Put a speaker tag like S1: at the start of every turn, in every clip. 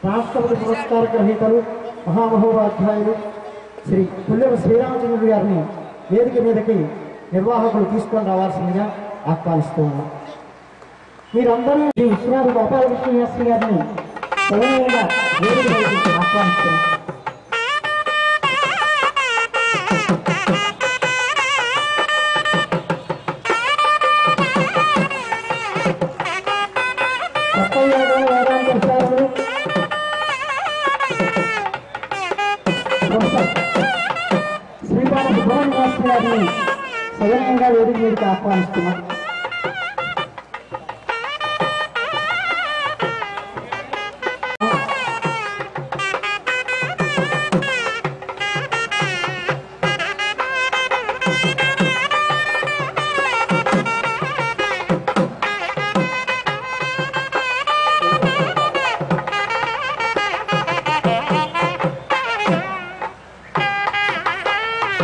S1: రాష్ట్రపతి పురస్కార గ్రహీతలు మహామహోపాధ్యాయులు శ్రీ పుల్లెల శ్రీరామచంద్రుడు గారిని వేదిక మీదకి నిర్వాహకులు తీసుకొని రావాల్సిందిగా ఆహ్వానిస్తున్నాను. మీరందరూ శ్రీ విశ్వనాథ గోపాలకృష్ణ శాస్త్రి గారిని సవినయంగా వేదిక మీదకి ఆహ్వానిస్తున్నారు. శ్రీపాద సుబ్రహ్మణ్య శాస్త్రి గారిని సవినయంగా వేదిక మీదకి ఆహ్వానిస్తున్నాం.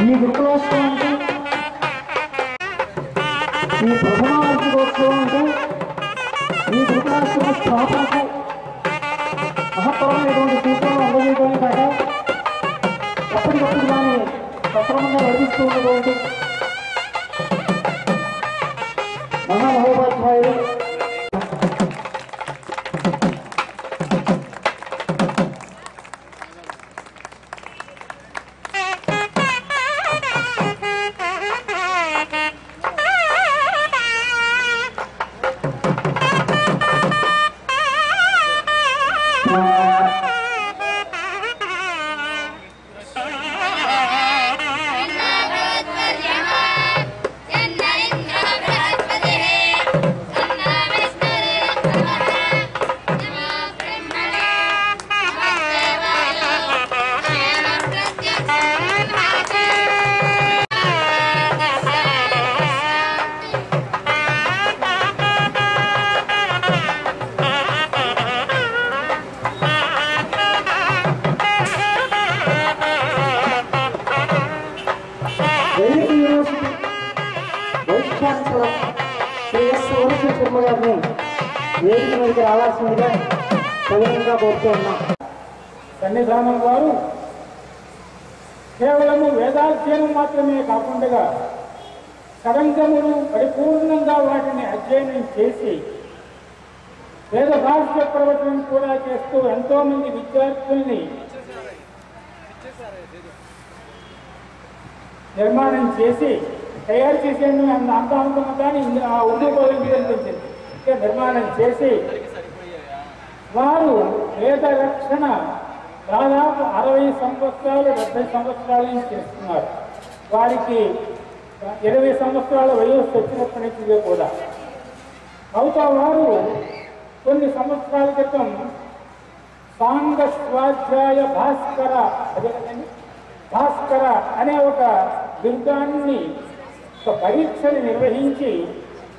S1: ఈ గురుకులోత్సవం అంటే ఈ ప్రథమ వార్షికోత్సవం అంటే ఈ గురుకులాశ్రమ స్థాపనకు మహత్తరమైనటువంటి సూచనలు అందజేయడమే కాక ఎప్పటికప్పుడు దాన్ని సక్రమంగా నడిపిస్తూ ఉన్నటువంటి మహామహోపాధ్యాయులు గారిని వేదిక మీదకి రావాల్సిందిగా సవినయంగా కోరుతూ ఉన్నాం.
S2: సన్నిధానం వారు కేవలము వేదాధ్యయనం మాత్రమే కాకుండా సరంగములు పరిపూర్ణంగా వాటిని అధ్యయనం చేసి వేద భాష్య ప్రవచనం కూడా చేస్తూ ఎంతో మంది విద్యార్థుల్ని నిర్మాణం చేసి తయారు చేసేది అంత అనుకున్న కానీ ఉండిపోయింది అనిపించింది. ఇంకా నిర్మాణం చేసి వారు వేద రక్షణ దాదాపు 60 సంవత్సరాలు 70 సంవత్సరాల నుంచి చేస్తున్నారు. వారికి 20 సంవత్సరాల వయస్సు వచ్చినప్పటి నుంచి కూడా అవుతా వారు కొన్ని సంవత్సరాల క్రితం సాంగ స్వాధ్యాయ భాస్కర అదే కదండి భాస్కర అనే ఒక బిరుదాన్ని ఒక పరీక్షను నిర్వహించి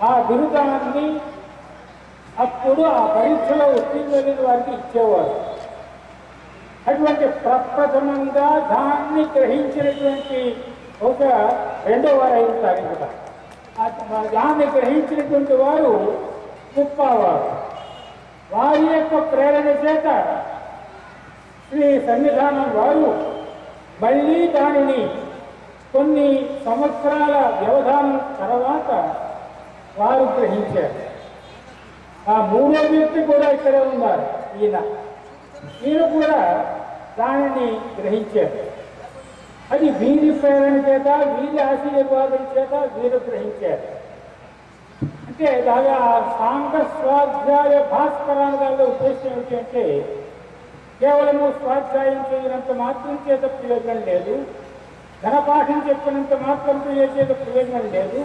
S2: ఆ బిరుదాన్ని అప్పుడు ఆ పరీక్షలో ఉత్తీర్ణులైన వారికి ఇచ్చేవారు. అటువంటి ప్రప్రథమంగా దాన్ని గ్రహించినటువంటి ఒక రెండో వారు అవుతారు. ఇంకా దాన్ని గ్రహించినటువంటి వారు ముప్పావారు. వారి యొక్క ప్రేరణ చేత శ్రీ సన్నిధానం వారు మళ్ళీ దానిని కొన్ని సంవత్సరాల వ్యవధానం తర్వాత వారు గ్రహించారు. ఆ మూడో వ్యక్తి కూడా ఇక్కడే ఉన్నారు. ఈయన కూడా దానిని గ్రహించారు. అది వీరి ప్రేరణ చేత వీరి ఆశీర్వాదం చేత వీరు గ్రహించారు. అంటే దాని ఆ సాంగ స్వాధ్యాయ భాస్కరాన్ని దాని ఉద్దేశం ఏమిటంటే కేవలము స్వాధ్యాయం చేయనంత మాత్రం చేత ప్రయోజనం లేదు, ధనపాఠం చెప్పినంత మాత్రం చేత ప్రయోజనం లేదు,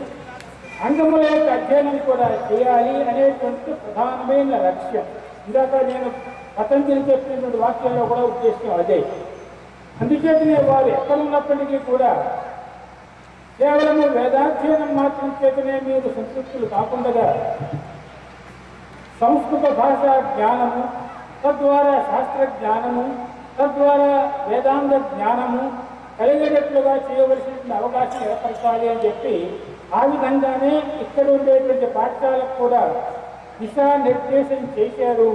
S2: అంగముల యొక్క అధ్యయనం కూడా చేయాలి అనేటువంటి ప్రధానమైన లక్ష్యం. ఇందాక నేను పతంజలి చెప్పినటువంటి వాక్యంలో కూడా ఉద్దేశం అదే. అందుచేతనే వారు ఎక్కడున్నప్పటికీ కూడా కేవలము వేదాధ్యయనం మాత్రం చేతనే మీరు సంతృప్తులు కాకుండా సంస్కృత భాషా జ్ఞానము, తద్వారా శాస్త్ర జ్ఞానము, తద్వారా వేదాంత జ్ఞానము కలిగేటట్లుగా చేయవలసిన అవకాశం ఏర్పరచాలి అని చెప్పి ఆ విధంగానే ఇక్కడ ఉండేటువంటి పాఠశాలకు కూడా దిశానిర్దేశం చేశారు.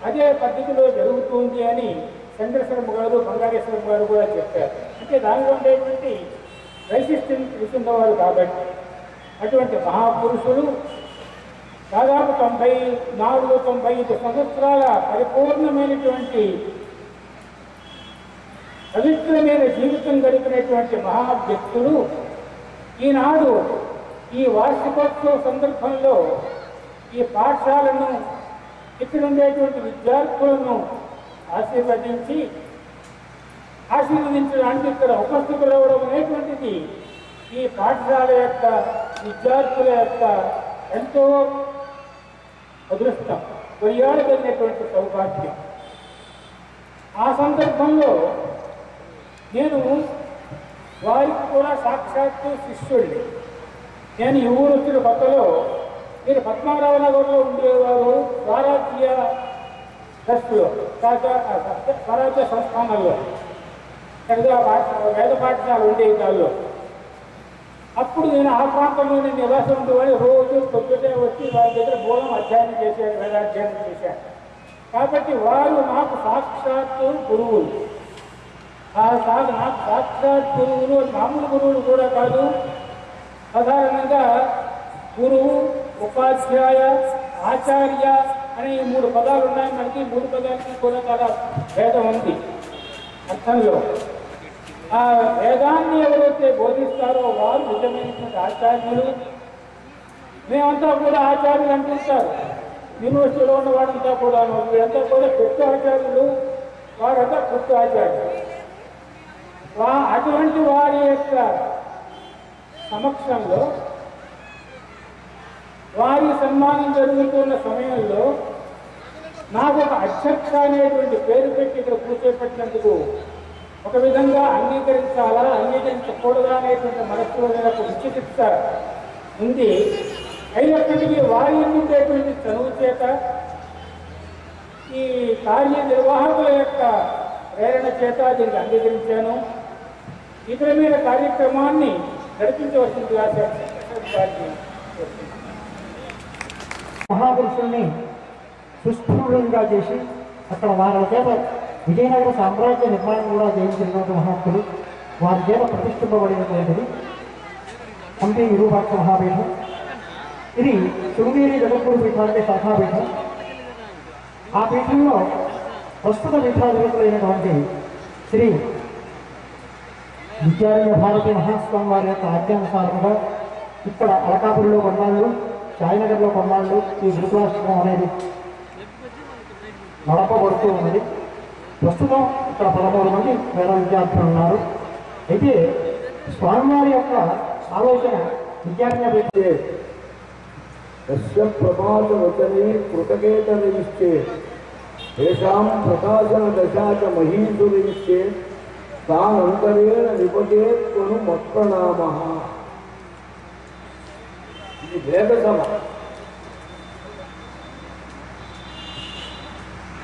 S2: అదే పద్ధతిలో జరుగుతుంది అని చంద్రశర్మ గారు బంగారేశ్వరం గారు కూడా చెప్పారు. అంటే దానిలో ఉండేటువంటి వైశిష్ట్యం తెలుసున్నవారు కాబట్టి అటువంటి మహాపురుషులు దాదాపు 94-95 సంవత్సరాల పరిపూర్ణమైనటువంటి పవిత్రమైన జీవితం గడిపినటువంటి మహా వ్యక్తులు ఈనాడు ఈ వార్షికోత్సవ సందర్భంలో ఈ పాఠశాలను ఇక్కడ ఉండేటువంటి విద్యార్థులను ఆశీర్వదించడానికి ఇక్కడ ఉపస్థితులు అవ్వడం అనేటువంటిది ఈ పాఠశాల యొక్క విద్యార్థుల యొక్క ఎంతో అదృష్టం, కొయ్యాడగలిగినటువంటి సౌభాగ్యం. ఆ సందర్భంలో నేను వారికి కూడా సాక్షాత్తు శిష్యుడిని. నేను ఈ ఊరు వచ్చిన కొత్తలో మీరు పద్మారావు నగర్లో ఉండేవారు స్వరాజ్య ట్రస్టులో స్వరాజ్య సంస్థానంలో వేద పాఠశాల ఉండేవి దానిలో. అప్పుడు నేను ఆ ప్రాంతంలోనే నివాసం ఉండేవాడు. రోజు పొద్దుటే వచ్చి వారి దగ్గర మూలం అధ్యయనం చేశాను, వేదాధ్యయనం చేశాను. కాబట్టి వారు నాకు సాక్షాత్తు గురువులు. నాకు సాక్షాత్ గురువులు మామూలు గురువులు కూడా కాదు. సాధారణంగా గురువు, ఉపాధ్యాయ, ఆచార్య అనే ఈ 3 పదాలు ఉన్నాయి. మనకి 3 పదాలకి కూడా చాలా భేదం ఉంది అర్థంలో. ఆ వేదాన్ని ఎవరైతే బోధిస్తారో వారు నిజమైనటువంటి ఆచార్యులు. మేమంతా కూడా ఆచార్యులు అంటుంటారు. యూనివర్సిటీలో ఉన్న వాడంతా కూడా వీళ్ళంతా కూడా పెద్ద ఆచార్యులు, వారంతా పెద్ద ఆచార్యులు. అటువంటి వారి యొక్క సమక్షంలో వారి సన్మానం జరుగుతున్న సమయంలో నాకు ఒక అధ్యక్ష అనేటువంటి పేరు పెట్టి ఇక్కడ కూర్చోపెట్టినందుకు ఒక విధంగా అంగీకరించాలా అంగీకరించకూడదా అనేటువంటి మనస్సులో నాకు విచికిత్స ఉంది. అయినప్పటికీ వారి ఉండేటువంటి చదువు చేత ఈ కార్యనిర్వాహకుల యొక్క ప్రేరణ చేత దీనికి అంగీకరించాను. ఇతర మీద కార్యక్రమాన్ని నడిపించవలసిందిగా
S1: మహాపురుషుల్ని సుస్థూలంగా చేసి అక్కడ వారి చేత విజయనగర సామ్రాజ్య నిర్మాణం కూడా చేయించినటువంటి మహాత్ములు, వారి చేత ప్రతిష్ఠింపబడినటువంటిది హంపి విరూపాక్ష మహాపీఠం. ఇది శృంగేరి జగద్గురు పీఠానికి శాఖాపీఠం. ఆ పీఠంలో ప్రస్తుత పీఠాధిపతులైనటువంటి శ్రీ విద్యారణ్య భారతి మహాస్వామి వారి యొక్క ఆజ్ఞానుసారంగా ఇక్కడ అలకాపురిలో కొన్నాళ్ళు, సాయినగర్లో కొన్నాళ్ళు ఈ గురుకులాశ్రమం అనేది నడపబడుతూ ఉన్నది. ప్రస్తుతం ఇక్కడ 13 మంది వేద విద్యార్థులు ఉన్నారు. అయితే స్వామివారి యొక్క ఆలోచన విద్యార్థి వ్యక్తి
S3: ప్రమాదవచనే కృతకేతనిచ్చే తేషాం ప్రకాశన దశాచ మహీసురిచ్చే తానంతరేణ నిపదేత్వను మత్ప్రణామ. ఇది వేద సభ.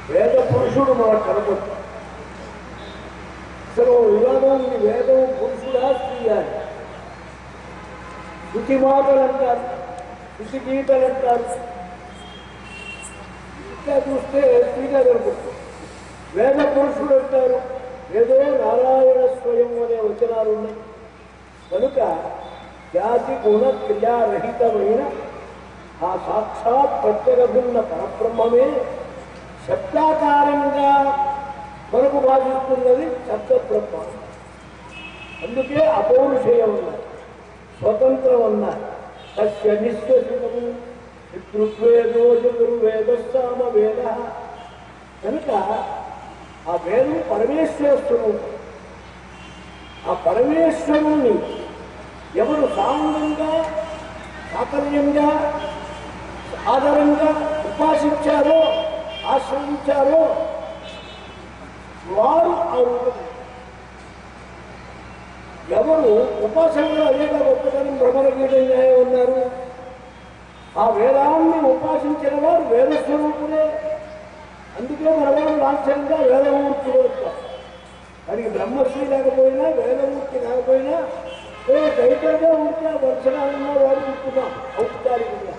S3: వేద పురుషుడు మనకు కనపడు. అసలు వివాదం ఇది వేదం పురుషుడా స్త్రీయా? శృతి మాటలు అంటారు, శృతి గీతలు అంటారు. ఇంకా చూస్తే స్త్రీగా కనపడుతుంది. వేద పురుషుడు అంటారు. ఏదో నారాయణ స్వయం అనే వచనాలు ఉన్నాయి. కనుక జాతి గుణ క్రియారహితమైన ఆ సాక్షాత్ ప్రత్యేకభిన్న పరబ్రహ్మమే శబ్దాకారంగా మనకు భావిస్తున్నది శబ్దబ్రహ్మ. అందుకే అపౌరుషేయం ఉన్నారు, స్వతంత్రం ఉన్నారు. తస్య నిశ్వసితము పితృవేదో చతుర్వేద సామ వేద. కనుక ఆ వేదం పరమేశ్వర స్వరూపం. ఆ పరమేశ్వరుణ్ణి ఎవరు సాంగంగా, సాకర్యంగా, ఆదరంగా ఉపాసించారో, ఆశ్రయించారో వారు ఆ రూపం. ఎవరు ఉపాసనలో అనేక గొప్పతనం బ్రహ్మగీత న్యాయం ఉన్నారు. ఆ వేదాన్ని ఉపాసించిన వారు వేదస్వరూపుడే. అందుకే మనవాడు లాంఛనంగా వేదమూర్తులు వస్తారు. దానికి బ్రహ్మశ్రీ లేకపోయినా, వేదమూర్తి లేకపోయినా దైతంగా ఉంటే వర్షాలన్నా వాడు ఉంటున్నాం ఔపచారికంగా.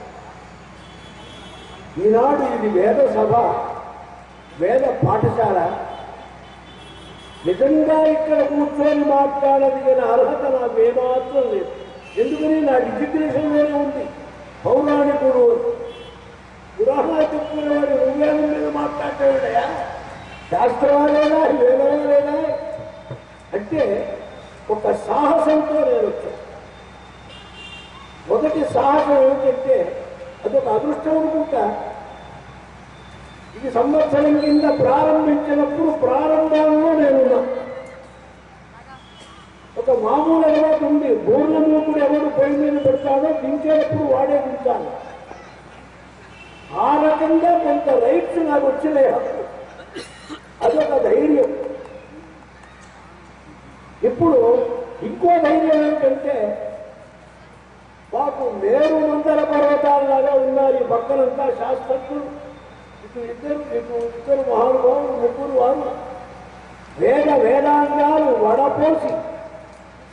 S3: ఈనాడు ఇది వేద సభ, వేద పాఠశాల. నిజంగా ఇక్కడ కూర్చొని మాట్లాడగలిగిన అర్హత నాకు ఏమాత్రం లేదు. ఎందుకని నా డిజిగ్నేషన్లోనే ఉంది. పౌరాణికుడు పురాణాలు చెప్పుకునేవాడు నువ్వేమో మీద మాట్లాడతాడయా? శాస్త్రవాదేనా, వేదవాదేనా అంటే ఒక సాహసంతో నేను వచ్చాను. మొదటి సాహసం ఏమిటంటే అదొక అదృష్టం అనుకుంటా. ఇది సంవత్సరం కింద ప్రారంభించినప్పుడు ప్రారంభంలో నేనున్నా. ఒక మామూలు అలవాటు ఉంది. పూర్ణమూకుడు ఎవరు పొయ్యి మీద పెడతాడో దించేటప్పుడు వాడే దించాలి. ఆ రకంగా కొంత రైట్స్ నాకు వచ్చినాయి. అదొక ధైర్యం. ఇప్పుడు ఇంకో ధైర్యం ఏంటంటే మాకు మేరు మందర పర్వతాలలాగా ఉన్నారు ఈ పక్కనంతా శాస్త్రజ్ఞులు. ఇద్దరు మహానుభావులు, ముగ్గురు వారు వేదాంగాలు వడపోసి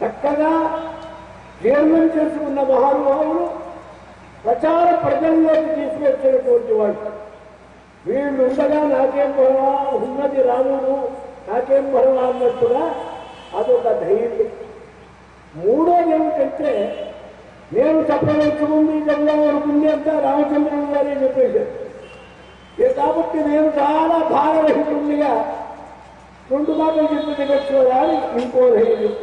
S3: చక్కగా జీర్ణం చేసుకున్న మహానుభావులు, ప్రచార ప్రజల్లోకి తీసుకొచ్చినటువంటి వాళ్ళు. వీళ్ళు ఉండగా నాకేం భరవా, ఉన్నది రాముడు నాకేం భరవా అన్నట్టుగా అదొక ధైర్యం. మూడోది ఏమిటంటే నేను చెప్పదలుచుకుంది జన్మ వరకుంది అంతా రామచంద్రుడు గారే చెప్పేశారు. కాబట్టి నేను చాలా భారరహితుడిగా 2 మాటలు చెప్పి దిగొచ్చు అని ఇంకో ధైర్యం.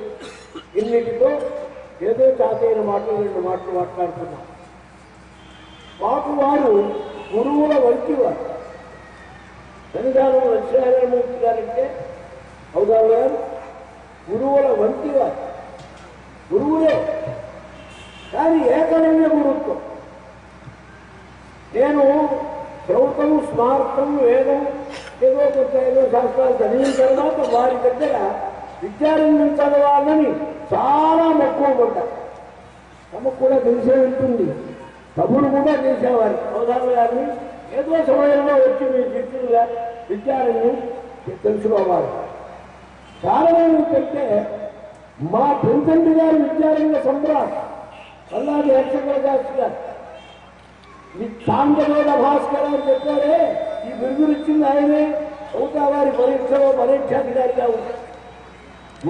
S3: ఇన్నిటితో ఏదో చాతైన మాటలు 2 మాటలు మాట్లాడుతున్నాం. మాకు వారు గురువుల వంటి వారు. సన్నిధానం లక్ష్మీనారాయణమూర్తి గారంటే అవతారు గారు గురువుల వంటి వారు. గురువులే కానీ ఏకైన గురుత్వం. నేను శ్రౌతం, స్మార్థం, వేదం ఏదో కొంత ఏదో శాస్త్రాలు చదివిన తర్వాత వారి దగ్గర విద్యారంగం చదవాలని చాలా మక్కువ పడ్డారు. తమకు కూడా తెలిసే ఉంటుంది, తమ్ముడు కూడా చేసేవారు. అవతారు గారిని ఏదో సమయంలో వచ్చి మీ శిష్యులుగా విద్యారంగం తెలుసుకోవాలి. చాలా ఏమిటంటే మా పెంతండి గారు విద్యారంగ సమ్రాట్ అల్లాది హరిశంకర శాస్త్రి గారు ఈ సాంగవేద భాస్కర్ అని చెప్పారే, ఈ బిరుదునిచ్చింది ఆయనే. అవుతా వారి పరీక్షలో పరీక్షాధికారిగా ఉంది.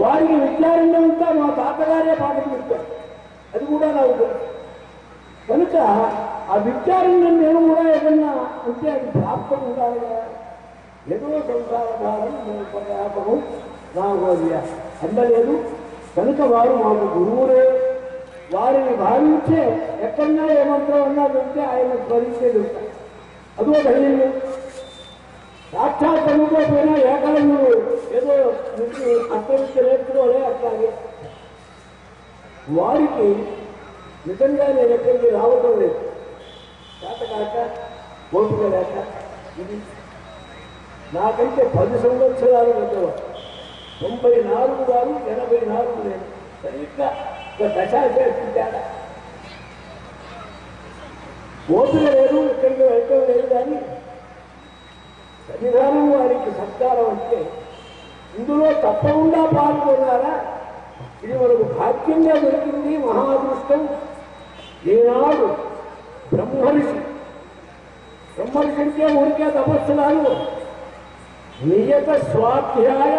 S3: వారికి విద్యారంగం అంతా మా తాతగారే పాఠం చెప్పారు. అది కూడా నాకు తెలుసు. కనుక ఆ విద్యారంగం నేను కూడా ఏదన్నా అంటే అది ప్రాప్తం ఉండాలి కదా. ఏదో సంసారధారం వ్యాపకం నాకు అది అందలేదు. కనుక వారు మాకు గురువులే. వారిని భావించే ఎక్కడన్నా ఏ మంత్రం అన్నా చెప్తే ఆయన స్మరించేది ఉంటాయి. అదో ధైర్యం. సాక్షాత్ చదువుకోకపోయినా ఏకలంలో ఏదో అర్థవిద్య నేర్చుకోలే. అట్లాగే వారికి నిజంగా నేను ఎక్కడికి రావటం లేదు. చేత కాక ఓపిక లేక ఇది నాకంటే 10 సంవత్సరాలు పెద్దవారు. 94 వారు 84 లేదు. సరిగ్గా ఒక దశాశేషి తేడా. ఓపిక లేదు, ఇక్కడికి వెళ్ళటం లేదు. కానీ సన్నిధానం వారికి సత్కారం అంటే ఇందులో తప్పకుండా పాల్గొన్నారా? ఇది మనకు భాగ్యంగా దొరికింది, మహాదృష్టం. ఈనాడు బ్రహ్మర్షి అంటే ఊరికే తపస్సులాలు, నియత స్వాధ్యాయ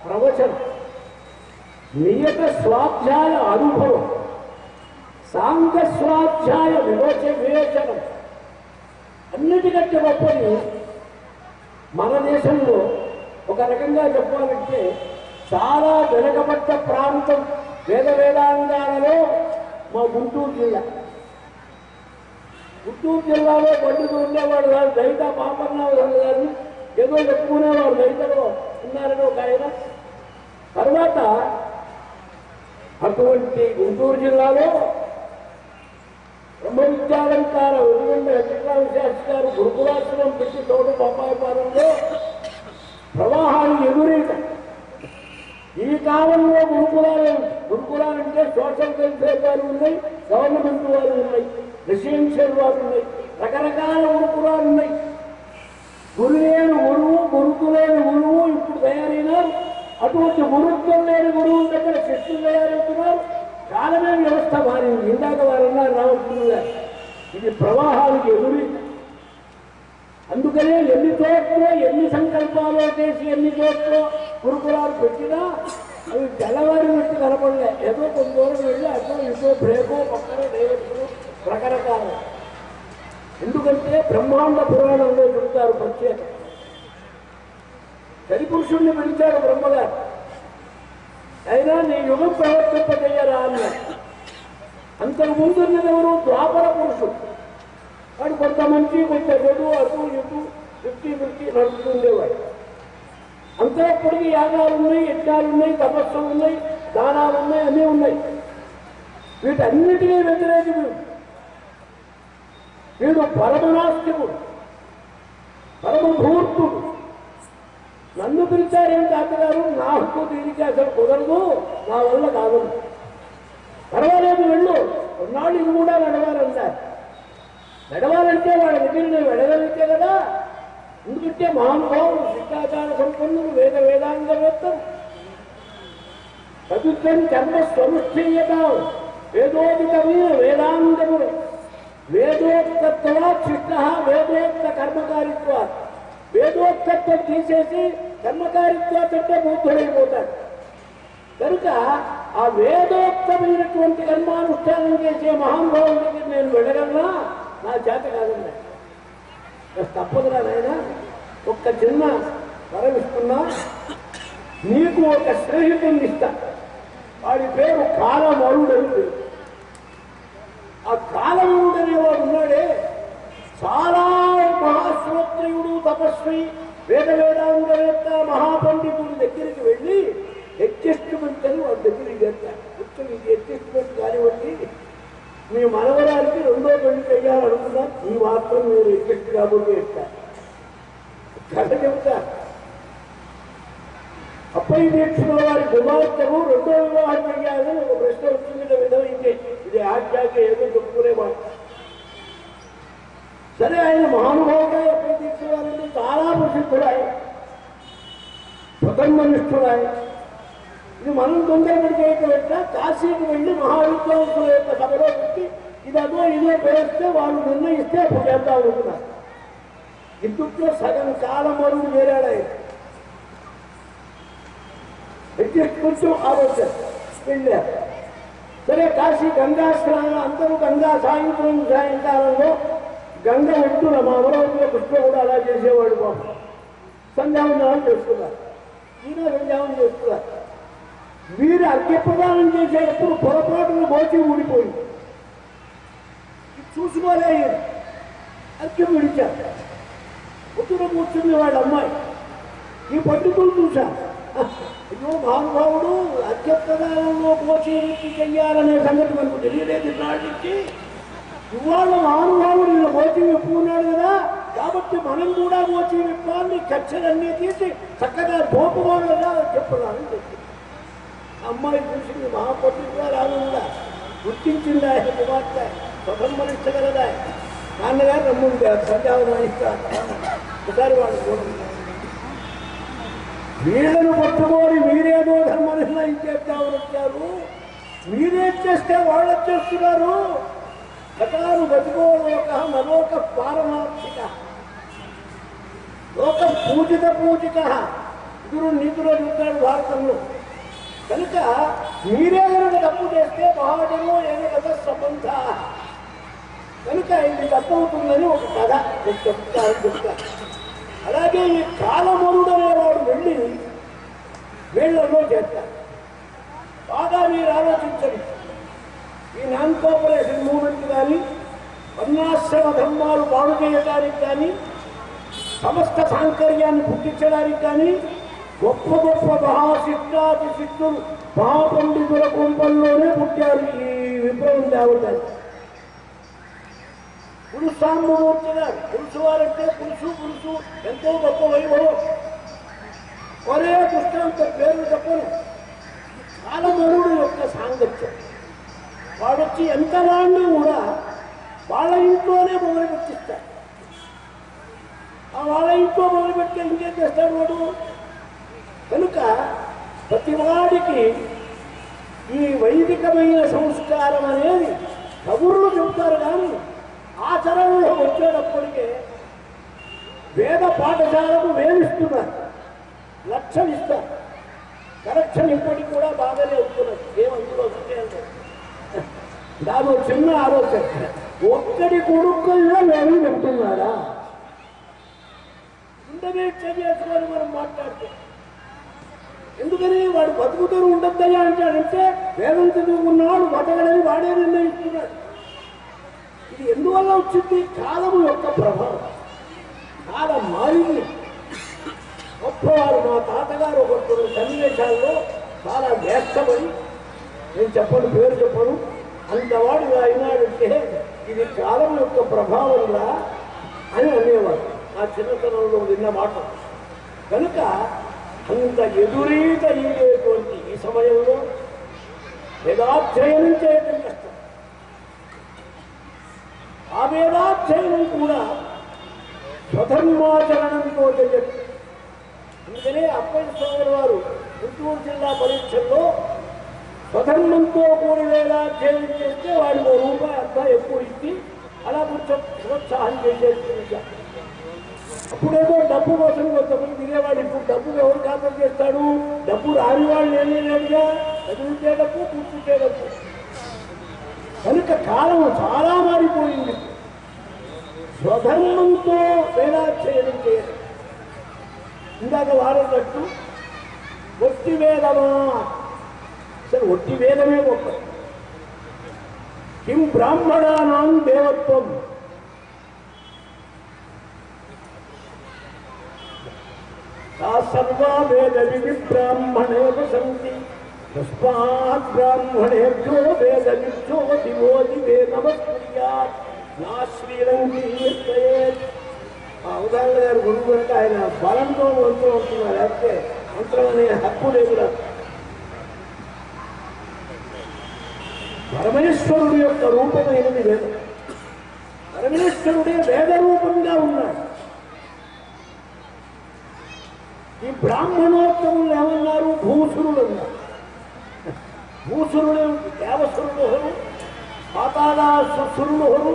S3: ప్రవచనం, నియత స్వాధ్యాయ అనుభవం, సాంగ స్వాధ్యాయ వివేచనం అన్నిటికంటే గొప్పది. మన దేశంలో ఒక రకంగా చెప్పాలంటే చాలా వెనుకబడ్డ ప్రాంతం వేదాంగాలలో మా గుంటూరు జిల్లా. గుంటూరు జిల్లాలో పండుగ ఉండేవాడు కాదు. దళిత పాపన్నారావు గారు ఏదో చెప్పుకునేవాడు, దళితలో ఉన్నారని ఒక ఆయన. తర్వాత అటువంటి గుంటూరు జిల్లాలో బ్రహ్మ విద్యాలంకార వెలుగొండ వెంకటరామ శాస్త్రి గారు గురుకులాశ్రమం పెట్టి తోట బొప్పాయిపాలెంలో ప్రవాహాన్ని ఎదురీత. ఈ కాలంలో గురుకులాలంటే సోషల్ వెల్ఫేర్ వారు ఉన్నాయి, గవర్నమెంట్ వారు ఉన్నాయి, రెసిడెన్షియల్ వారు ఉన్నాయి, రకరకాల గురుకులాలు ఉన్నాయి. గురులేని గురువు, గురుకులేని గురువు ఇప్పుడు తయారైనారు. అటువంటి గురుత్వం లేని గురువుల దగ్గర శిష్యులు తయారవుతున్నారు. కాలమే వ్యవస్థ మారింది. ఇందాక వారన్నారు రామకృష్ణ గారు, ఇది ప్రవాహానికి ఎదురు. అందుకనే ఎన్ని చోట్ల ఎన్ని సంకల్పాలు చేసి ఎన్ని చోట్ల గురుకులాలు పెట్టినా అవి తెల్లవారినట్టు కనపడలే. ఏదో కొంత దూరం వెళ్ళి అదో ఇదో బ్రేకో పక్కన డైవర్షను రకరకాల. ఎందుకంటే బ్రహ్మాండ పురాణంలో చెబుతారు ప్రత్యేక. సరిపురుషుణ్ణి పిలిచారు బ్రహ్మగారు. అయినా నీ యుగం ప్రవర్తింపజేయరా అన్నారు. అంతకు ముందు ఉన్నదెవరు? ద్వాపర పురుషుడు. వాడు కొంత మంచి కొంత చెడు అటు ఇటు 50-50 నడుపుతుండేవాడు. అంతేప్పటికీ యాగాలు ఉన్నాయి, యజ్ఞాలు ఉన్నాయి, తపస్సులు ఉన్నాయి, దానాలు ఉన్నాయి, అన్నీ ఉన్నాయి. వీటన్నిటినీ వ్యతిరేకుడు. వీడు పరమనాస్తికుడు, పరమభూర్తుడు. నన్ను పిలిచారేం తాతగారు? నా హక్కు దీనికి అసలు కుదరదు, నా వల్ల కాదు. పర్వాలేదు వెళ్ళు, కొన్నాళ్ళు ఇది కూడా నడవాలన్నారు. నడవాలంటే వాళ్ళ దగ్గర నేను వెళ్ళగలిగితే కదా. ఎందుకంటే మహానుభావులు, శిష్టాచార సంపన్నులు, వేదాంగవేత్తలు. చతుర్థం కర్మ స్వనుష్ఠీయత వేదోదితమైన వేదాంగములు. వేదోక్తత్వా శిష్ట వేదోక్త కర్మకారిత్వా. వేదోక్తత్వం తీసేసి కర్మకారిత్వాకంటే బుద్ధుడైపోతాడు. కనుక ఆ వేదోక్తమైనటువంటి కర్మానుష్ఠానం చేసే మహానుభావుల దగ్గర నేను వెళ్ళగలనా? నా చేత కాదన్నా. తప్పదురా నాయన, ఒక్క చిన్న వరం ఇస్తున్నా. నీకు ఒక స్నేహితుడిని ఇస్తా. వాడి పేరు కాలమరుడని. ఆ కాలమరుడనేవాడు ఉన్నాడే, చాలా మహాశ్రోత్రియుడు, తపస్వి, వేదాంగవేత్త, మహాపండితుడి దగ్గరికి వెళ్ళి అడ్జస్ట్మెంట్ అని వాడి దగ్గరికి చేస్తాడు. కొంచెం ఇది అడ్జస్ట్మెంట్ కానివ్వండి, మీ మనవరానికి 2వ పెళ్లి చేయాలనుకున్నా, ఈ మాత్రం మీరు అడ్జస్ట్ కాబోతే ఇస్తారు. కథ చెబుతా. అప్పయ్య నేర్చుకున్న వారి కుమార్తెకు 2వ వివాహం చేయాలని ఒక ప్రశ్న వచ్చింది. విధమైంది. ఇది ఆజ్ఞాక ఏదో చెప్పుకునే మాట. సరే, ఆయన మహానుభావుగా ఎప్పుడు తీసుకోవాలంటే చాలా ప్రసిద్ధుడాయి, స్వతంత్రనిష్ఠుడాయి. ఇది మనం తొందరపడి చేయకపోతే కాశీకి వెళ్ళి మహావిద్వాంసుల యొక్క సభలో పెట్టి ఇదో ఇదో పేరిస్తే వాళ్ళు నిర్ణయిస్తే అప్పుడు చేద్దాం అనుకున్నారు. ఇందుట్లో సగం కాలం వరకు చేరాడు ఆయన. కొంచెం ఆలోచన వెళ్ళారు. సరే, కాశీ గంగా స్నానం, అందరూ గంగా సాయంకాలంలో గంగ ఒడ్డున మా అమరావతిలో కృష్ణ కూడా అలా చేసేవాడు. బాబు సంధ్యావందనాలు చేసుకున్నారు, ఈయన సంధ్యావం చేసుకున్నారు. వీరు అర్ఘ్యప్రదానం చేసేటప్పుడు పొరపాటును మోచి ఊడిపోయింది. చూసుకోలే అర్ఘ్యం విడిచారు. పొద్దున కూర్చుంది వాళ్ళ అమ్మాయి. ఈ పండితులు చూశా, అయ్యో మహానుభావుడు అర్ఘ్యప్రదానంలో మోచి చెయ్యాలనే సంగతి మనకు తెలియలేదు నాటి నుంచి. ఇవాళ మహానుభావుడు ఇలా మోచి విప్పుకున్నాడు కదా, కాబట్టి మనం కూడా మోచి విప్పాలని కచ్చలన్నీ తీసి చక్కగా దోపుకోవాలగా చెప్పాలని చెప్పింది. అమ్మాయి చూసింది, మహాపండితులు ఆమె కూడా గుర్తించింది. ఆయన కుమార్తె స్వతంత్రించగలదా, నాన్నగారు రమ్ముంది సంధ్యావనం ఇస్తారు. ఒకసారి వాళ్ళు కోరుకుంటారు, వీళ్ళను పట్టుకొని మీరేదో ధర్మ నిర్ణయం చేద్దామని వచ్చారు, మీరేం చేస్తే వాళ్ళు చేస్తున్నారు. గతాను బతికోలోక నలోక పారమార్థిక లోక పూజిత పూజిక గురు నీతిలో చెప్తాడు భారతంలో. కనుక మీరే కనుక తప్పు చేస్తే మహాజనో ఏదో కదా సంబంధ. కనుక ఇది తప్పవుతుందని ఒక కథ చెప్తారు. అలాగే ఈ కాలమరుడు అనేవాడు వెళ్ళి వీళ్ళలో చేస్తారు. బాగా మీరు ఆలోచించండి. ఈ నాన్ కోఆపరేషన్ మూవ్మెంట్ కానీ, వర్ణాశ్రమ ధర్మాలు బాగు చేయడానికి కానీ, సమస్త సాంకర్యాన్ని పుట్టించడానికి కానీ గొప్ప గొప్ప మహాశిష్టాది శిష్యులు మహాపండితుల కుంపంలోనే పుట్టారు ఈ విప్లవం దేవతలు. పురుషాంబమూర్తి గారు, పురుషు వారంటే పురుషు ఎంతో గొప్ప వైభవం. ఒరే దృష్టాంత పేర్లు చెప్పను. కాలమరుడు యొక్క సాంగత్యం. వాడొచ్చి ఎంత వాడిని కూడా వాళ్ళ ఇంట్లోనే మొదలుపెట్టిస్తారు. ఆ వాళ్ళ ఇంట్లో మొదలుపెట్టి ఇంకేం చేస్తాడు వాడు. కనుక ప్రతివాడికి ఈ వైదికమైన సంస్కారం అనేది కబుర్లు చెబుతారు కానీ ఆచరణలో వచ్చేటప్పటికే వేద పాఠశాలకు వేధిస్తున్నారు, లక్షలు ఇస్తారు. కరెక్షన్ ఇప్పటికి కూడా బాగానే అవుతున్నారు. ఏమందులో అంటే దాని చిన్న ఆలోచన, ఒక్కడి కొడుకుల్లో వేలు పెడుతున్నారా? ఇంటర్నెట్ చేసుకొని మనం మాట్లాడితే ఎందుకని వాడు బతుకుతూ ఉండద్దయ్యా అంటాడంటే వేదం చదువుకున్నాడు బతకడని వాడే నిర్ణయిస్తున్నాడు. ఇది ఎందువల్ల వచ్చింది? కాలము యొక్క ప్రభావం. కాలం మారింది. గొప్పవారు మా తాతగారు ఒకరు సన్నివేశాల్లో చాలా వేస్తమని, నేను చెప్పను, పేరు చెప్పను, అంతవాడు అయినాడంటే ఇది కాలం యొక్క ప్రభావంగా అని అనేవారు. ఆ చిన్నతనంలో విన్న మాట. కనుక అంత ఎదురీత అయ్యేటువంటి ఈ సమయంలో వేదాధ్యయనం చేయడం కష్టం. ఆ వేదాధ్యయనం కూడా స్వధర్మాచరణంతో చేయడం. అందుకనే అప్పటి స్వామి వారు గుంటూరు జిల్లా పరీక్షల్లో స్వధర్మంతో కూడి వేదాధ్యయనం చేస్తే వాడికి రూపాయి అంతా ఎక్కువ ఇచ్చి అలా కొంచెం ప్రోత్సాహం చేసేది. అప్పుడేదో డబ్బు కోసం కొంతమంది దిగేవాడు. ఇప్పుడు డబ్బు ఎవరు కాపం చేస్తాడు? డబ్బు రాని వాళ్ళు లేదుగా, చదివితే డబ్బు, కూర్చుంటే డబ్బు. కనుక కాలం చాలా మారిపోయింది. స్వధర్మంతో వేదాధ్యయనం చేయాలి. ఇందాక వారన్నట్టు ఒట్టి వేదమా? సరే, ఒట్టి వేదమే గొప్ప. కిం బ్రాహ్మణానాం దేవత్వం. సర్వా వేద విధి బ్రాహ్మణే సంతి తస్మాత్ బ్రాహ్మణేభ్యో వేద విద్యో దివో దివే నమస్కుర్యాత్ నా శ్రీరంగీర్తయేత్. ఆ ఉదాహరణ గారు గురువు అంటే ఆయన బలంతో వంతు ఉంటున్నారు, లేకపోతే మంత్రం అనే హక్కు లేదు. పరమేశ్వరుడు యొక్క రూపమైనది వేదం. పరమేశ్వరుడే వేద రూపంగా ఉన్నాడు. ఈ బ్రాహ్మణోత్తములు ఏమన్నారు? భూసురుడు అన్నారు. భూసురుడే దేవసురుడు హరు, పాతాళాసురుడు హరు,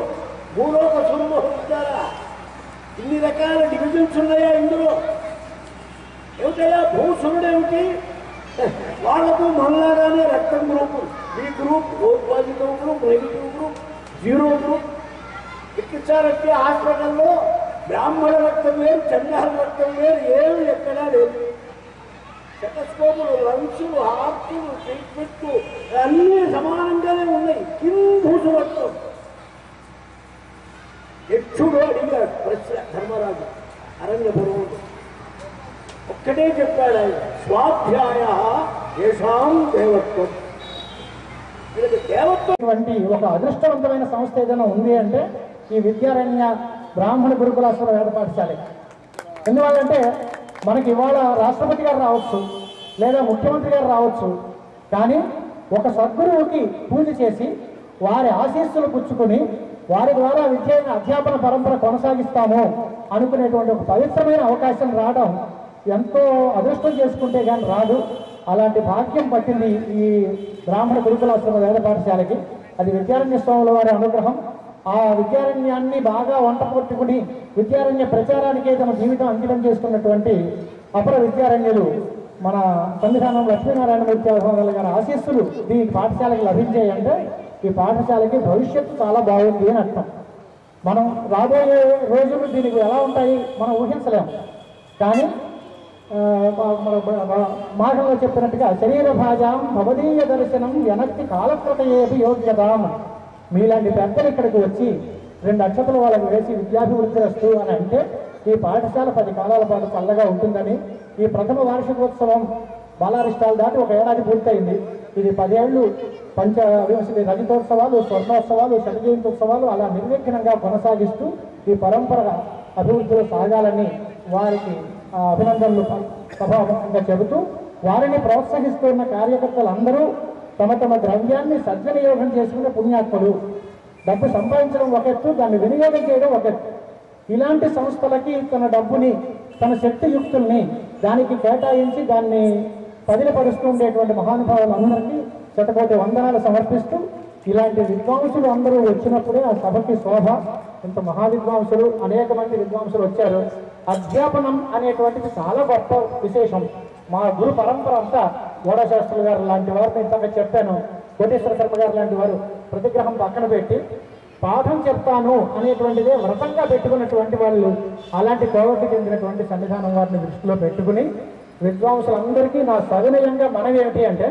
S3: భూలోక సురుడు హరుతారా? ఇన్ని రకాల డివిజన్స్ ఉన్నాయా ఇందులో? ఏమిటయా భూసురుడేమిటి? వాళ్లకు మనలాగానే రక్తం group, B group, O positive group, negative group, zero group. ఎక్కించాలంటే హాస్పిటల్లో బ్రాహ్మణ రక్తం వేరు, చండాల రక్తం వేరు, ఏమి ఎక్కడా లేదు. స్టెటస్కోపులు, లంగ్స్లు, హార్ట్లు, ట్రీట్మెంట్లు అన్నీ సమానంగానే ఉన్నాయి. కింభూసువత్వం. యక్షుడు అడిగాడు ప్రశ్న ధర్మరాజు అరణ్యపురం. ఒక్కటే చెప్పాడు ఆయన, స్వాధ్యాయ ఏషాం దేవత్వం. వీళ్ళకి దేవత్వం
S1: వంటి ఒక అదృష్టవంతమైన సంస్థ ఏదైనా ఉంది అంటే ఈ విద్యారణ్య బ్రాహ్మణ గురుకులాశ్రమ వేద పాఠశాల. ఎందువల్లంటే మనకి ఇవాళ రాష్ట్రపతి గారు రావచ్చు, లేదా ముఖ్యమంత్రి గారు రావచ్చు, కానీ ఒక సద్గురువుకి పూజ చేసి వారి ఆశీస్సులు పుచ్చుకొని వారి ద్వారా విద్యైన అధ్యాపన పరంపర కొనసాగిస్తాము అనుకునేటువంటి ఒక పవిత్రమైన అవకాశం రావడం ఎంతో అదృష్టం చేసుకుంటే కానీ రాదు. అలాంటి భాగ్యం పట్టింది ఈ బ్రాహ్మణ గురుకులాశ్రమ వేద పాఠశాలకి. అది విద్యారణ్య స్వాముల వారి అనుగ్రహం. ఆ విద్యారణ్యాన్ని బాగా వంట పట్టుకుని విద్యారణ్య ప్రచారానికే తమ జీవితం అంకితం చేసుకున్నటువంటి అపర విద్యారణ్యులు మన సంవిధానం లక్ష్మీనారాయణమూర్తి గారి ఆశీస్సులు ఈ పాఠశాలకు లభించాయంటే ఈ పాఠశాలకి భవిష్యత్తు చాలా బాగుంది అని అర్థం. మనం రాబోయే రోజులు దీనికి ఎలా ఉంటాయి మనం ఊహించలేము. కానీ మాటల్లో చెప్పినట్టుగా శరీర భాజాం భవదీయ దర్శనం వెనక్కి కాలకృతయేపి యోగ్యతాం. మీలాంటి పెద్దలు ఇక్కడికి వచ్చి 2 అక్షతలు వాళ్ళకి వేసి విద్యాభివృద్ధి వస్తు అని అంటే ఈ పాఠశాల 10 కాలాల పాటు చల్లగా ఉంటుందని. ఈ ప్రథమ వార్షికోత్సవం బాలారిష్టాలు దాటి 1 ఏడాది పూర్తయింది. ఇది 10 ఏళ్ళు పంచవింశతి రజతోత్సవాలు, స్వర్ణోత్సవాలు, శతజయంతోత్సవాలు అలా నిర్విఘ్నంగా కొనసాగిస్తూ ఈ పరంపర అభివృద్ధిలో సాగాలని వారికి అభినందనలు సభాముఖంగా చెబుతూ వారిని ప్రోత్సహిస్తున్న కార్యకర్తలందరూ తమ తమ ద్రవ్యాన్ని సద్వినియోగం చేసుకునే పుణ్యాత్ములు. డబ్బు సంపాదించడం ఒక ఎత్తు, దాన్ని వినియోగం చేయడం ఒక ఎత్తు. ఇలాంటి సంస్థలకి తన డబ్బుని, తన శక్తియుక్తుల్ని దానికి కేటాయించి దాన్ని పదిలపరుస్తూ ఉండేటువంటి మహానుభావులందరికీ శతకోటి వందనాలు సమర్పిస్తూ ఇలాంటి విద్వాంసులు అందరూ వచ్చినప్పుడే ఆ సభకి శోభ. ఇంత మహావిద్వాంసులు, అనేక మంది విద్వాంసులు వచ్చారు. అధ్యాపనం అనేటువంటిది చాలా గొప్ప విశేషం. మా గురు పరంపర అంతా గోడశాస్త్రులు గారు లాంటి వారిని ఇంతగా చెప్పాను, కోటేశ్వర శర్మ గారు లాంటి వారు ప్రతిగ్రహం పక్కన పెట్టి పాఠం చెప్తాను అనేటువంటిదే వ్రతంగా పెట్టుకున్నటువంటి వాళ్ళు. అలాంటి కోవకి చెందినటువంటి సన్నిధానం వారిని దృష్టిలో పెట్టుకుని విద్వాంసులందరికీ నా సవినయంగా మనవి ఏమిటి అంటే,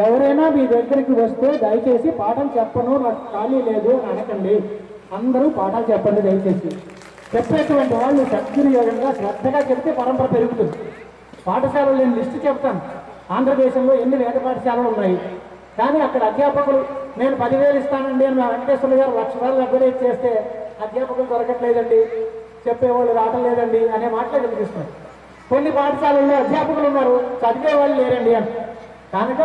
S1: ఎవరైనా మీ దగ్గరికి వస్తే దయచేసి పాఠం చెప్పను, నాకు ఖాళీ లేదు అని అనకండి. అందరూ పాఠాలు చెప్పండి దయచేసి. చెప్పేటువంటి వాళ్ళు సద్వినియోగంగా శ్రద్ధగా చెప్తే పరంపర పెరుగుతుంది. పాఠశాలలు నేను లిస్టు చెప్తాను. ఆంధ్రదేశంలో ఎన్ని వేద పాఠశాలలు ఉన్నాయి, కానీ అక్కడ అధ్యాపకులు నేను 10,000 ఇస్తానండి అని వెంకటేశ్వర గారు 1,00,000 అడ్వర్టైజ్ చేస్తే అధ్యాపకులు దొరకట్లేదండి, చెప్పేవాళ్ళు రావటం లేదండి అనే మాటలే కనిపిస్తున్నాయి. కొన్ని పాఠశాలల్లో అధ్యాపకులు ఉన్నారు, చదివేవాళ్ళు లేరండి అని. కనుక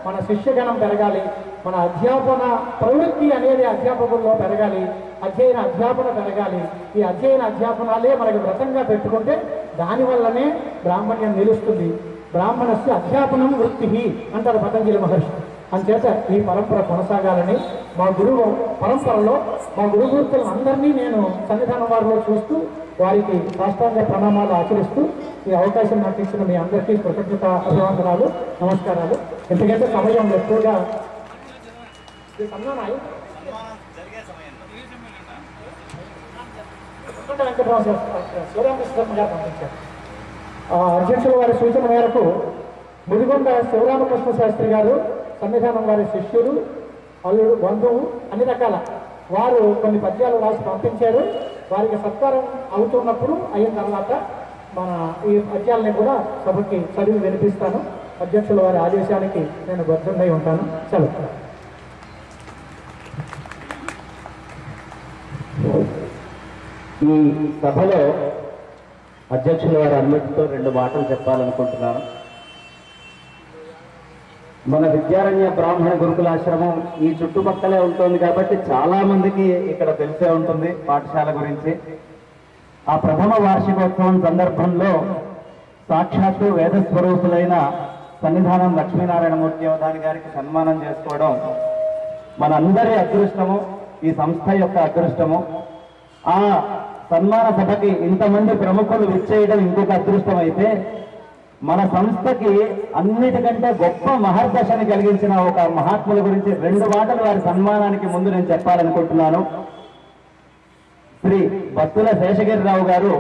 S1: మన శిష్యగణం పెరగాలి, మన అధ్యాపన ప్రవృత్తి అనేది అధ్యాపకుల్లో పెరగాలి, అధ్యయన అధ్యాపన పెరగాలి. ఈ అధ్యయన అధ్యాపనాలే మనకు వ్రతంగా పెట్టుకుంటే దానివల్లనే బ్రాహ్మణ్యం నిలుస్తుంది. బ్రాహ్మణస్య అధ్యాపనం వృత్తి అంటారు పతంజలి మహర్షి. అంచేత ఈ పరంపర కొనసాగాలని మా గురువు పరంపరలో మా గురుమూర్తులను అందరినీ నేను సన్నిధానం వారిలో చూస్తూ వారికి సాష్టాంగ ప్రణామాలు ఆచరిస్తూ ఈ అవకాశం నాకు ఇచ్చిన మీ అందరికీ కృతజ్ఞత అభివందనాలు, నమస్కారాలు. ఎందుకంటే సమయం ఎక్కువగా వెంకటరామ శివరామకృష్ణ గారు పంపించారు. అధ్యక్షుల వారి సూచన మేరకు ముదిగొండ శివరామకృష్ణ శాస్త్రి గారు సన్నిధానం వారి శిష్యులు, అల్లుడు, బంధువు అన్ని రకాల వారు కొన్ని పద్యాలు రాసి పంపించారు. వారికి సత్కారం అవుతున్నప్పుడు అయిన తర్వాత మన ఈ పద్యాలని కూడా సభకి చదివి వినిపిస్తాను. అధ్యక్షుల వారి ఆదేశానికి నేను బద్ధుడై ఉంటాను. సెలవు.
S4: ఈ సభలో అధ్యక్షుల వారి అనుమతితో 2 మాటలు చెప్పాలనుకుంటున్నాను. మన విద్యారణ్య బ్రాహ్మణ గురుకులాశ్రమం ఈ చుట్టుపక్కలే ఉంటుంది కాబట్టి చాలా మందికి ఇక్కడ తెలిసే ఉంటుంది పాఠశాల గురించి. ఆ ప్రథమ వార్షికోత్సవం సందర్భంలో సాక్షాత్తు వేద స్వరూపులైన సన్నిధానం లక్ష్మీనారాయణమూర్తి అవధాని గారికి సన్మానం చేసుకోవడం మనందరి అదృష్టము, ఈ సంస్థ యొక్క అదృష్టము. ఆ సన్మాన సభకి ఇంతమంది ప్రముఖులు విచ్చేయడం ఇంకొక అదృష్టం అయితే, మన సంస్థకి అన్నిటికంటే గొప్ప మహర్దశని కలిగించిన ఒక మహాత్ముల గురించి 2 మాటలు వారి సన్మానానికి ముందు నేను చెప్పాలనుకుంటున్నాను. శ్రీ బత్తుల శేషగిరిరావు గారు,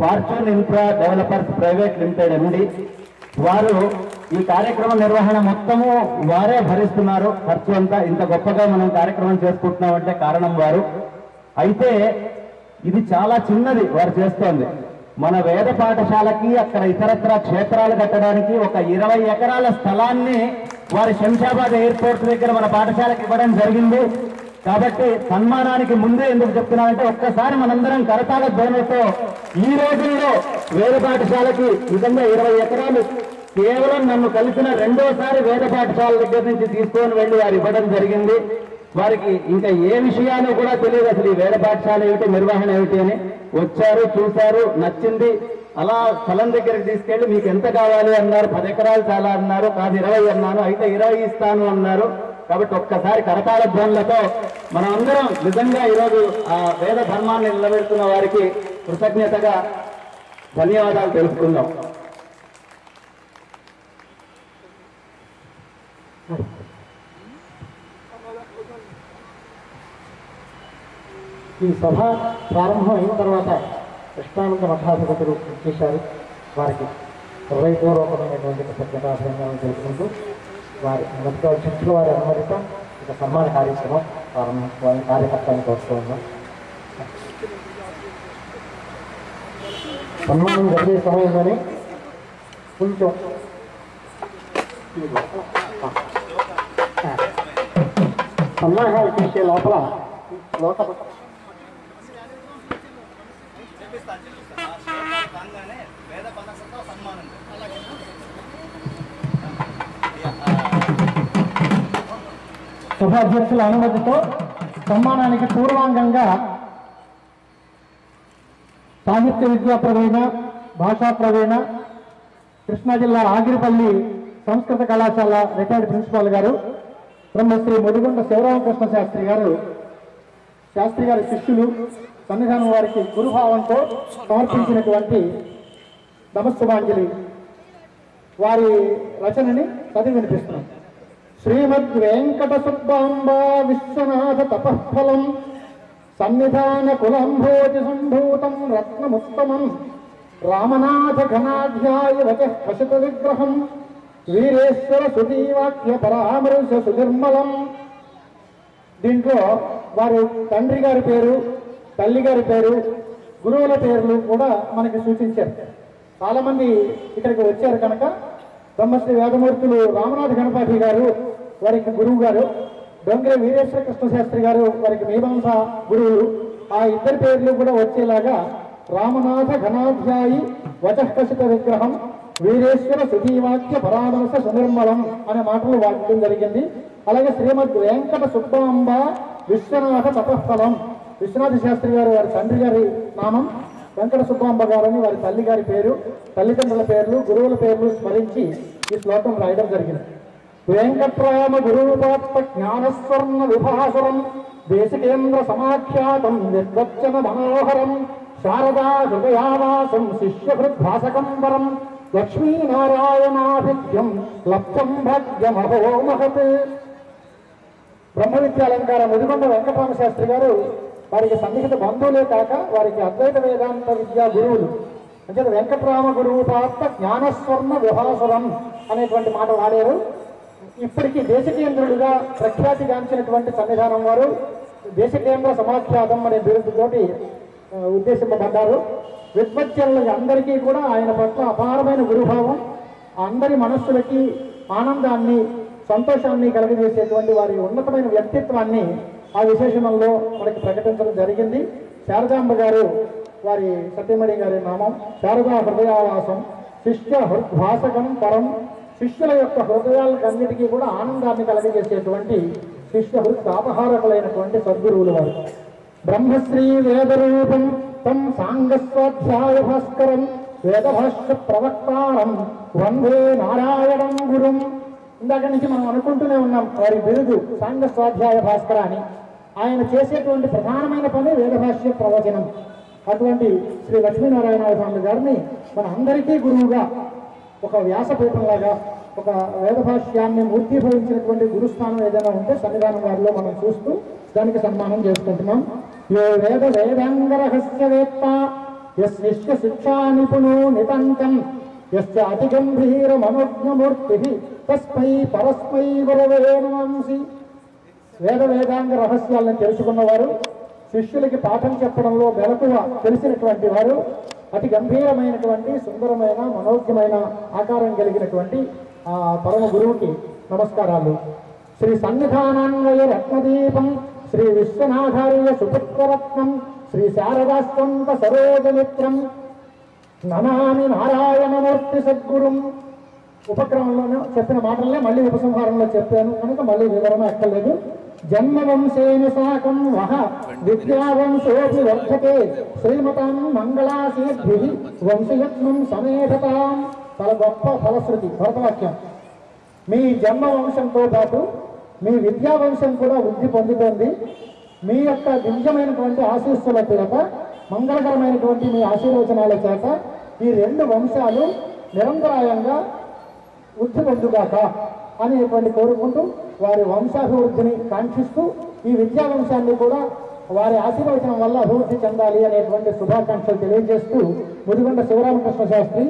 S4: fortune infra developers private limited ఎండి. వారు ఈ కార్యక్రమ నిర్వహణ మొత్తము వారే భరిస్తున్నారు. ఖర్చు అంతా ఇంత గొప్పగా మనం కార్యక్రమం చేసుకుంటున్నామంటే కారణం వారు. అయితే ఇది చాలా చిన్నది వారు చేస్తోంది. మన వేద పాఠశాలకి అక్కడ ఇతరత్ర క్షేత్రాలు కట్టడానికి ఒక 20 ఎకరాల స్థలాన్ని వారి శంషాబాద్ ఎయిర్పోర్ట్ దగ్గర మన పాఠశాలకు ఇవ్వడం జరిగింది. కాబట్టి సన్మానానికి ముందే ఎందుకు చెప్తున్నానంటే ఒక్కసారి మనందరం కరతాళ ధ్వనులతో ఈ రోజుల్లో వేద పాఠశాలకి నిజంగా 20 ఎకరాలు కేవలం నన్ను కలిసిన రెండోసారి వేద పాఠశాల దగ్గర నుంచి తీసుకొని వెళ్ళి వారు ఇవ్వడం జరిగింది. వారికి ఇంకా ఏ విషయాలు కూడా తెలియదు, అసలు ఈ వేద పాఠశాల ఏమిటి, నిర్వహణ ఏమిటి అని. వచ్చారు, చూశారు, నచ్చింది. అలా స్థలం దగ్గరికి తీసుకెళ్లి మీకు ఎంత కావాలి అన్నారు. 10 ఎకరాలు చాలా అన్నారు. కాదు 20 అన్నాను. అయితే 20 ఇస్తాను అన్నారు. కాబట్టి ఒక్కసారి కరతాళ ధ్వనులతో మనం అందరం నిజంగా ఈరోజు ఆ వేద ధర్మాన్ని నిలబెడుతున్న వారికి కృతజ్ఞతగా ధన్యవాదాలు తెలుపుకుందాం.
S1: ఈ సభ ప్రారంభం అయిన తర్వాత కృష్ణానంద మఠాధిపతులు చేశారు. వారికి హృదయపూర్వకమైనటువంటి కృతజ్ఞతాభినందనలు తెలుపుకుంటూ వారి మొదటిగా వచ్చిన వారి అనుమతితో ఒక సన్మాన కార్యక్రమం ప్రారంభించుకోవాలని కార్యకర్తలను కోరుతూ ఉన్నాం. సన్మానం జరిగే సమయంలోనే కొంచెం సన్నాహాలు చేసే లోపల సభాధ్యక్షుల అనుమతితో సన్మానానికి పూర్వాంగంగా సాహిత్య విద్యా ప్రవీణ, భాషా ప్రవీణ, కృష్ణా జిల్లా ఆగిరిపల్లి సంస్కృత కళాశాల రిటైర్డ్ ప్రిన్సిపాల్ గారు బ్రహ్మశ్రీ ముదిగొండ శివరామకృష్ణ శాస్త్రి గారు, శాస్త్రి గారి శిష్యులు సన్నిధానం వారికి గురుభావంతో సమర్పించినటువంటి నమస్సుమాంజలి వారి రచనని చదివి వినిపిస్తున్నాం. శ్రీమద్ వెంకట సుబ్బాంబా విశ్వనాథ తపఃఫలం సన్నిధాన కులంభోజి సంభూతం రత్నముత్తమం రామనాథ ఘనాధ్యాయ వచః హసిత విగ్రహం వీరేశ్వర సుధీవాక్య పరామర్శ సునిర్మలం. దీంట్లో వారి తండ్రి గారి పేరు, తల్లి గారి పేరు, గురువుల పేర్లు కూడా మనకి సూచించారు. చాలా మంది ఇక్కడికి వచ్చారు కనుక బ్రహ్మశ్రీ వేదమూర్తులు రామనాథ గణపతి గారు వారికి గురువు గారు, డొంగరే వీరేశ్వర కృష్ణ శాస్త్రి గారు వారికి మీమాంస గురువులు. ఆ ఇద్దరి పేర్లు కూడా వచ్చేలాగా రామనాథ ఘనాధ్యాయి వచఃకసిత విగ్రహం వీరేశ్వర సుధీవాక్య పరామర్శ సునిర్మలం అనే మాటలు వాడటం జరిగింది. అలాగే శ్రీమద్ వెంకట సుబ్బాంబ విశ్వనాథ తపఃఫలం, విశ్వనాథ శాస్త్రి గారు వారి తండ్రి గారి నామం, వెంకట సుబ్బాంబ గారని వారి తల్లి గారి పేరు, తల్లిదండ్రుల పేర్లు, గురువుల పేర్లు స్మరించి ఈ శ్లోకం రాయడం జరిగింది. వెంకట్రామ గురుపాత్త జ్ఞానస్వర్ణ విభాసురం దేశకేంద్ర సమాఖ్యాతం నిర్వచన మనోహరం శారదా హృదయావాసం శిష్యహృద్భాసకం వరం లక్ష్మీనారాయణాభిధ్యం లబ్ధం భాగ్యమహో మహత్. బ్రహ్మ విద్యాలంకార ముదిగొండ వెంకటరామ శాస్త్రి గారు వారికి సన్నిహిత బంధువులే కాక వారికి అద్వైత వేదాంత విద్యా గురువులు. అంటే వెంకట్రామ గురువు పాత్ర జ్ఞానస్వర్ణ విభాసురం అనేటువంటి మాట వాడారు. ఇప్పటికీ దేశకేంద్రులుగా ప్రఖ్యాతిగాంచినటువంటి సన్నిధానం వారు దేశకేంద్ర సమాఖ్యాతం అనే బిరుదుతోటి ఉద్దేశింపబడ్డారు. విద్వజ్జనులకి అందరికీ కూడా ఆయన పట్ల అపారమైన గురుభావం, అందరి మనస్సులకి ఆనందాన్ని, సంతోషాన్ని కలుగజేసేటువంటి వారి ఉన్నతమైన వ్యక్తిత్వాన్ని ఆ విశేషణంలో మనకి ప్రకటించడం జరిగింది. శారదాంబ గారు వారి సత్యమణి గారి నామం, శారదా హృదయావాసం శిష్య హృద్భాసకం పరం, శిష్యుల యొక్క హృదయాలకన్నిటికీ కూడా ఆనందాన్ని కలగజేసేటువంటి శిష్య హృదాపహారకులైనటువంటి సద్గురువులు వారు. బ్రహ్మశ్రీ వేదరూపం తం సాంగస్వాధ్యాయ భాస్కరం వేదభాష్య ప్రవక్తారం వందే నారాయణం గురుం. ఇందాక నుంచి మనం అనుకుంటూనే ఉన్నాం వారి బిరుదు సాంగ స్వాధ్యాయ భాస్కర అని. ఆయన చేసేటువంటి ప్రధానమైన పని వేదభాష్య ప్రవచనం. అటువంటి శ్రీ లక్ష్మీనారాయణ స్వామి గారిని మన అందరికీ గురువుగా ఒక వ్యాసపీఠంలాగా ఒక వేదభాష్యాన్ని మూర్తిభవించినటువంటి గురుస్థానం ఏదైనా ఉంటే సన్నిధానం వారిలో మనం చూస్తూ దానికి సన్మానం చేసుకుంటున్నాం. యో వేద వేదాంగ రహస్య వేత్త యస్య శిక్షా నిపుణో నితంతం యస్య అతిగంభీర మనోజ్ఞమూర్తి తస్మై పరస్మై గురవే నమాంసి. వేదాంగ రహస్యాలను తెలుసుకున్నవారు, శిష్యులకి పాఠం చెప్పడంలో మెలకువ తెలిసినటువంటి వారు, అతి గంభీరమైనటువంటి సుందరమైన మనోజ్ఞమైన ఆకారం కలిగినటువంటి ఆ పరమ గురువుకి నమస్కారాలు. శ్రీ సన్నిధానాన్వయ రత్నదీపం శ్రీ విశ్వనాథార్య సుపుత్రరత్నం శ్రీ శారదాస్వంత సరోజమిత్రం నమామి నారాయణమూర్తి సద్గురుం. ఉపక్రమంలోనే చెప్పిన మాటలనే మళ్ళీ ఉపసంహారంలో చెప్పాను కనుక మళ్ళీ వివరణ అక్కర్లేదు. జన్మవంశేన సాకం వహ విద్యావంశోపి వర్ధతే శ్రీమతాం మంగళాసీద్భి వంశయత్నం సమేధతాం. చాలా గొప్ప ఫలశ్రుతి భరతవాక్యం. మీ జన్మ వంశంతో పాటు మీ విద్యా వంశం కూడా వృద్ధి పొందుతోంది. మీ యొక్క దివ్యమైనటువంటి ఆశీస్సుల చేత, మంగళకరమైనటువంటి మీ ఆశీర్వచనాల చేత ఈ రెండు వంశాలు నిరంతరాయంగా వృద్ధి పొందుగాక అనేటువంటి కోరుకుంటూ వారి వంశాభివృద్ధిని కాంక్షిస్తూ ఈ విద్యా వంశాన్ని కూడా వారి ఆశీర్వచనం వల్ల అభివృద్ధి చెందాలి అనేటువంటి శుభాకాంక్షలు తెలియజేస్తూ ముదిగొండ శివరామకృష్ణ శాస్త్రి